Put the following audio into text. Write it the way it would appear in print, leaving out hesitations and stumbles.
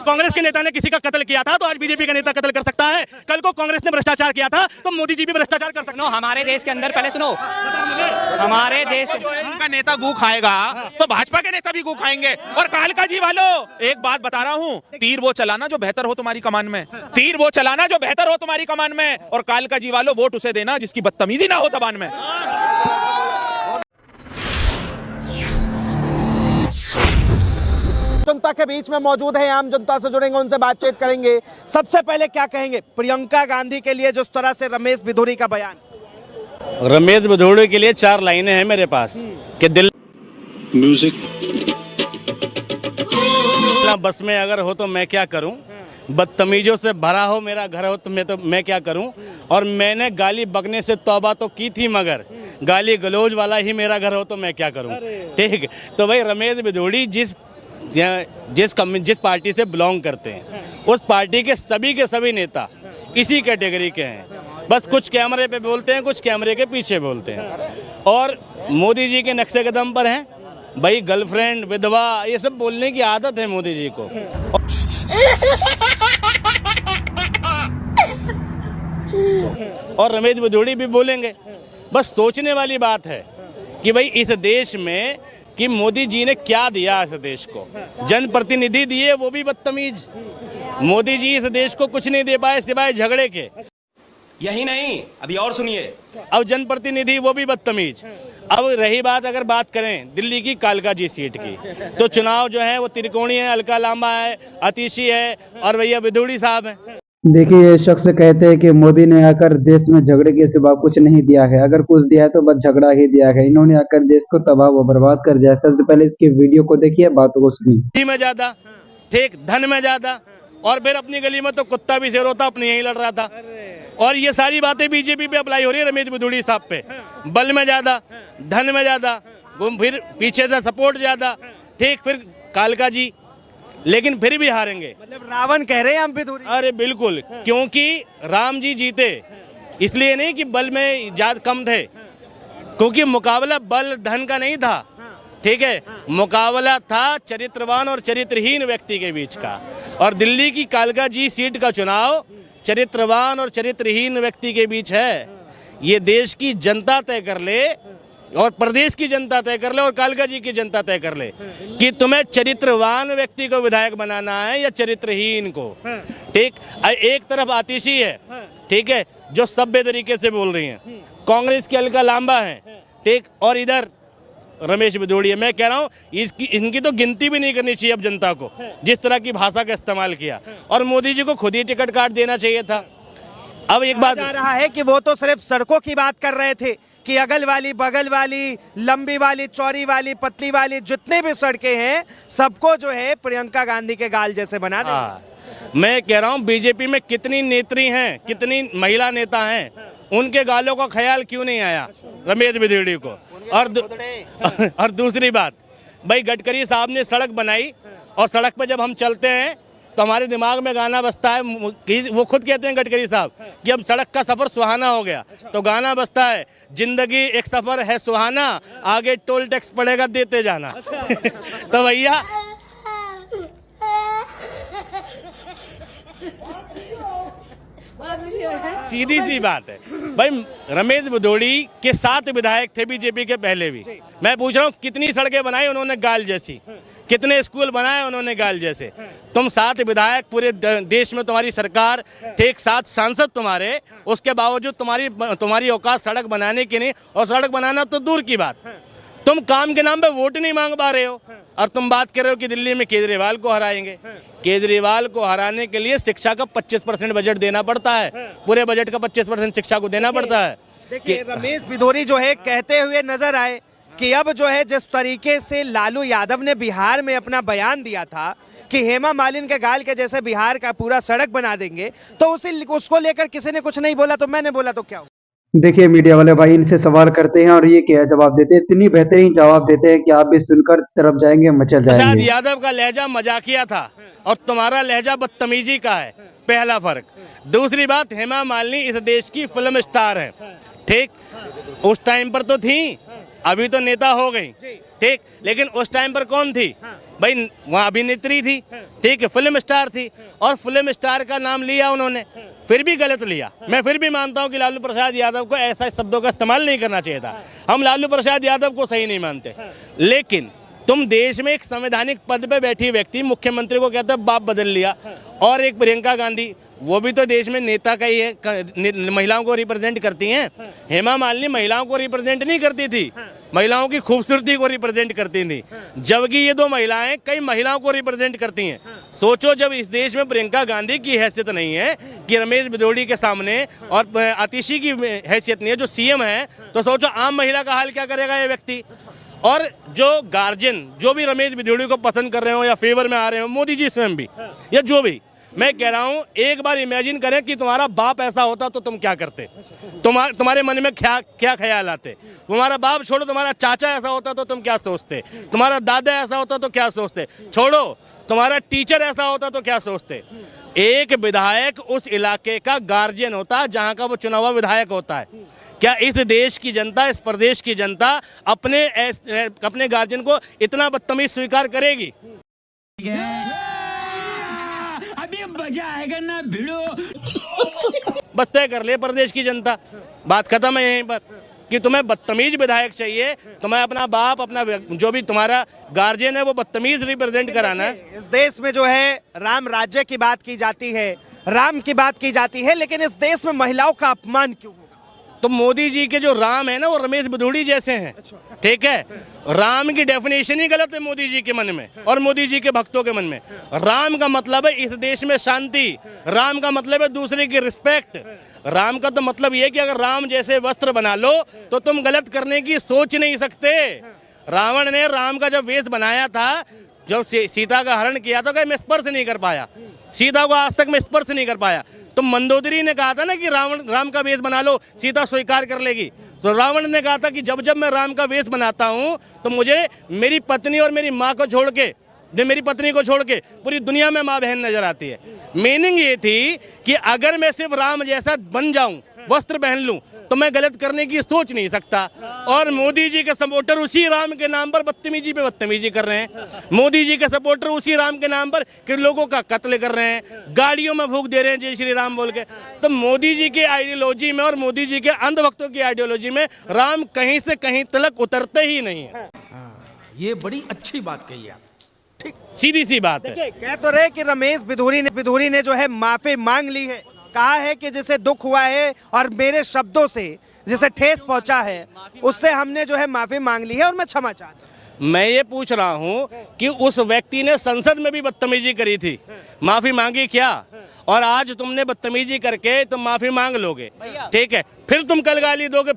कांग्रेस के नेता ने किसी का कत्ल किया था तो आज बीजेपी का नेता कत्ल कर सकता है। कल को कांग्रेस ने भ्रष्टाचार किया था तो मोदी जी भी भ्रष्टाचार कर सकते हैं। हमारे देश के अंदर पहले सुनो, हमारे देश का नेता गू खाएगा तो भाजपा के नेता भी गू खाएंगे। और कालका जी वालों, एक बात बता रहा हूँ, तीर वो चलाना जो बेहतर हो तुम्हारी कमान में, तीर वो चलाना जो बेहतर हो तुम्हारी कमान में। और कालका जी वालों, वोट उसे देना जिसकी बदतमीजी ना हो जबान में। जनता के बीच में मौजूद है, आम जनता से जुड़ेंगे, उनसे बातचीत करेंगे। सबसे पहले क्या कहेंगे प्रियंका गांधी के लिए जिस तरह से रमेश भिदोरी का बयान? रमेश भिदोरी के लिए 4 लाइनें हैं मेरे पास कि दिल म्यूजिक बस में अगर हो तो मैं क्या करूं, बदतमीजों से भरा हो मेरा घर हो तो मैं क्या करूं, और मैंने गाली बकने से तौबा तो की थी मगर गाली गलौज वाला ही मेरा घर हो तो मैं क्या करूं। ठीक, तो भाई रमेश भिदोरी जिस पार्टी से बिलोंग करते हैं उस पार्टी के सभी नेता इसी कैटेगरी के हैं। बस कुछ कैमरे पे बोलते हैं, कुछ कैमरे के पीछे बोलते हैं, और मोदी जी के नक्शे कदम पर हैं। भाई गर्लफ्रेंड, विधवा, ये सब बोलने की आदत है मोदी जी को। और रमेश भिदोरी भी बोलेंगे। बस सोचने वाली बात है कि भाई इस देश में कि मोदी जी ने क्या दिया इस देश को। जनप्रतिनिधि दिए वो भी बदतमीज। मोदी जी इस देश को कुछ नहीं दे पाए सिवाय झगड़े के। यही नहीं, अभी और सुनिए। अब जनप्रतिनिधि वो भी बदतमीज। अब रही बात, अगर बात करें दिल्ली की कालका जी सीट की, तो चुनाव जो है वो त्रिकोणीय है, अलका लांबा है, अतिशी है और भैया भिदोरी साहब हैं। देखिए, ये शख्स कहते हैं कि मोदी ने आकर देश में झगड़े के सिवा कुछ नहीं दिया है, अगर कुछ दिया है तो बस झगड़ा ही दिया है। इन्होंने आकर देश को तबाह व बर्बाद कर दिया। सबसे पहले इसकी वीडियो को देखिए, बातों को सुनिए। में ज्यादा, ठीक, धन में ज्यादा, और फिर अपनी गली में तो कुत्ता भी शेर होता, अपनी यही लड़ रहा था। और ये सारी बातें बीजेपी पे अप्लाई हो रही है रमेश भिदोरी साहब पे। बल में ज्यादा, धन में ज्यादा, फिर पीछे से सपोर्ट ज्यादा, ठीक, फिर कालका जी, लेकिन फिर भी हारेंगे। मतलब रावण कह रहे हैं हम भिदोरी? अरे बिल्कुल, क्योंकि राम जी जीते इसलिए नहीं कि बल में ज्यादा कम थे, क्योंकि मुकाबला बल धन का नहीं था। ठीक है, मुकाबला था चरित्रवान और चरित्रहीन व्यक्ति के बीच का। और दिल्ली की कालका जी सीट का चुनाव चरित्रवान और चरित्रहीन व्यक्ति के बीच है। ये देश की जनता तय कर ले और प्रदेश की जनता तय कर ले और कालका जी की जनता तय कर ले कि तुम्हें चरित्रवान व्यक्ति को विधायक बनाना है या चरित्रहीन को। ठीक, एक तरफ आतिशी है, ठीक है, जो सभ्य तरीके से बोल रही हैं, कांग्रेस की अलका लांबा है, ठीक, और इधर रमेश भिदोरी है। मैं कह रहा हूँ इनकी तो गिनती भी नहीं करनी चाहिए अब जनता को, जिस तरह की भाषा का इस्तेमाल किया। और मोदी जी को खुद ही टिकट काट देना चाहिए था। अब एक बात आ रहा है कि वो तो सिर्फ सड़कों की बात कर रहे थे कि अगल वाली, बगल वाली, लंबी वाली, चौड़ी वाली, पतली वाली, जितने भी सड़कें हैं सबको जो है प्रियंका गांधी के गाल जैसे बना दें। मैं कह रहा हूँ बीजेपी में कितनी नेत्री हैं, कितनी महिला नेता हैं, उनके गालों का ख्याल क्यों नहीं आया रमेश भिदोरी को। और दूसरी बात, भाई गडकरी साहब ने सड़क बनाई और सड़क पर जब हम चलते हैं तो हमारे दिमाग में गाना बजता है। वो खुद कहते हैं गडकरी साहब कि अब सड़क का सफ़र सुहाना हो गया, तो गाना बजता है, जिंदगी एक सफ़र है सुहाना, आगे टोल टैक्स पड़ेगा देते जाना। तो भैया सीधी सी बात है भाई। रमेश भिदोरी के 7 विधायक थे बीजेपी के पहले भी। मैं पूछ रहा हूँ कितनी सड़कें बनाई उन्होंने गाल जैसी, कितने स्कूल बनाए उन्होंने गाल जैसे। तुम 7 विधायक, पूरे देश में तुम्हारी सरकार, ठीक, 7 सांसद तुम्हारे, उसके बावजूद तुम्हारी औकात सड़क बनाने की नहीं। और सड़क बनाना तो दूर की बात, तुम काम के नाम पे वोट नहीं मांग पा रहे हो। और तुम बात कर रहे हो कि दिल्ली में केजरीवाल को हराएंगे। केजरीवाल को हराने के लिए शिक्षा का 25% बजट देना पड़ता है, पूरे बजट का 25% शिक्षा को देना पड़ता है। देखिए, रमेश भिदोरी जो है कहते हुए नजर आए कि अब जो है जिस तरीके से लालू यादव ने बिहार में अपना बयान दिया था कि हेमा मालिनी के गाल के जैसे बिहार का पूरा सड़क बना देंगे, तो उसको लेकर किसी ने कुछ नहीं बोला, तो मैंने बोला तो क्या? देखिए, मीडिया वाले भाई इनसे सवाल करते हैं और ये क्या जवाब देते हैं, इतनी बेहतरीन जवाब देते हैं कि आप भी सुनकर तरफ जाएंगे, मचल जाएंगे। प्रसाद यादव का लहजा मजाकिया था और तुम्हारा लहजा बदतमीजी का है, पहला फर्क। दूसरी बात, हेमा मालिनी इस देश की फिल्म स्टार है, ठीक, उस टाइम पर तो थी, अभी तो नेता हो गई, ठीक, लेकिन उस टाइम पर कौन थी? भाई वहाँ अभिनेत्री थी, ठीक है, फिल्म स्टार थी, और फिल्म स्टार का नाम लिया उन्होंने, फिर भी गलत लिया। मैं फिर भी मानता हूँ कि लालू प्रसाद यादव को ऐसा शब्दों का इस्तेमाल नहीं करना चाहिए था। हम लालू प्रसाद यादव को सही नहीं मानते, लेकिन तुम देश में एक संवैधानिक पद पे बैठी व्यक्ति मुख्यमंत्री को कहते बाप बदल लिया, और एक प्रियंका गांधी, वो भी तो देश में नेता का ही है, महिलाओं को रिप्रेजेंट करती हैं। हेमा मालिनी महिलाओं को रिप्रेजेंट नहीं करती थी, महिलाओं की खूबसूरती को रिप्रेजेंट करती थी, जबकि ये दो महिलाएं कई महिलाओं को रिप्रेजेंट करती हैं। सोचो, जब इस देश में प्रियंका गांधी की हैसियत नहीं है कि रमेश बिदोड़ी के सामने, और आतिशी की हैसियत नहीं है जो सीएम है, तो सोचो आम महिला का हाल क्या करेगा ये व्यक्ति। और जो गार्जियन जो भी रमेश बिदोड़ी को पसंद कर रहे हो या फेवर में आ रहे हो, मोदी जी स्वयं भी, या जो भी, मैं कह रहा हूं, एक बार इमेजिन करें कि तुम्हारा बाप ऐसा होता तो तुम क्या करते, तुम्हारे मन में क्या ख्याल आते। तुम्हारा बाप छोड़ो, तुम्हारा चाचा ऐसा होता तो तुम क्या सोचते, तुम्हारा दादा ऐसा होता तो क्या सोचते, छोड़ो तुम्हारा टीचर ऐसा होता तो क्या सोचते। एक विधायक उस इलाके का गार्जियन होता है जहां का वो चुना हुआ विधायक होता है। क्या इस देश की जनता, इस प्रदेश की जनता अपने गार्जियन को इतना बदतमीज स्वीकार करेगी? अभी मजा आएगा ना भिड़ो। बस तय कर ले प्रदेश की जनता, बात खत्म है यहीं पर, कि तुम्हें बदतमीज विधायक चाहिए, तुम्हें अपना बाप, अपना जो भी तुम्हारा गार्जियन है वो बदतमीज रिप्रेजेंट कराना है। इस देश में जो है राम राज्य की बात की जाती है, राम की बात की जाती है, लेकिन इस देश में महिलाओं का अपमान क्यों होगा? तो मोदी जी के जो राम है ना, वो रमेश बिदोड़ी जैसे हैं, ठीक है। राम की डेफिनेशन ही गलत है मोदी जी के मन में और मोदी जी के भक्तों के मन में। राम का मतलब है इस देश में शांति, राम का मतलब है दूसरे की रिस्पेक्ट, राम का तो मतलब ये कि अगर राम जैसे वस्त्र बना लो तो तुम गलत करने की सोच नहीं सकते। रावण ने राम का जब वेश बनाया था, जब सीता का हरण किया था, मैं स्पर्श नहीं कर पाया, सीता को आज तक मैं स्पर्श नहीं कर पाया। तो मंदोदरी ने कहा था ना कि राम का वेश बना लो, सीता स्वीकार कर लेगी। तो रावण ने कहा था कि जब मैं राम का वेश बनाता हूँ तो मुझे मेरी पत्नी और मेरी माँ को छोड़ के, मेरी पत्नी को छोड़ के पूरी दुनिया में माँ बहन नजर आती है। मीनिंग ये थी कि अगर मैं सिर्फ राम जैसा बन जाऊं, वस्त्र पहन लूं, तो मैं गलत करने की सोच नहीं सकता। और मोदी जी के सपोर्टर उसी राम के नाम पर बदतमीजी पे बदतमीजी कर रहे हैं। मोदी जी के सपोर्टर उसी राम के नाम पर कि लोगों का कत्ल कर रहे हैं, गाड़ियों में फूंक दे रहे हैं जय श्री राम बोल के। तो मोदी जी के आइडियोलॉजी में और मोदी जी के अंधभक्तों की आइडियोलॉजी में राम कहीं से कहीं तलक उतरते ही नहीं है। ये बड़ी अच्छी बात कही आप, ठीक, सीधी सी बात है। कह तो रहे कि रमेश बिधूरी ने जो है माफी मांग ली है, कहा है कि जिसे दुख हुआ है और मेरे शब्दों से जिसे ठेस पहुंचा है उससे हमने जो है माफी मांग ली है और मैं क्षमा चाहता हूं। मैं ये पूछ रहा हूं कि उस व्यक्ति ने संसद में भी बदतमीजी करी थी, माफी मांगी क्या? और आज तुमने बदतमीजी करके तुम माफी मांग लोगे, ठीक है, फिर तुम कल गाली दोगे।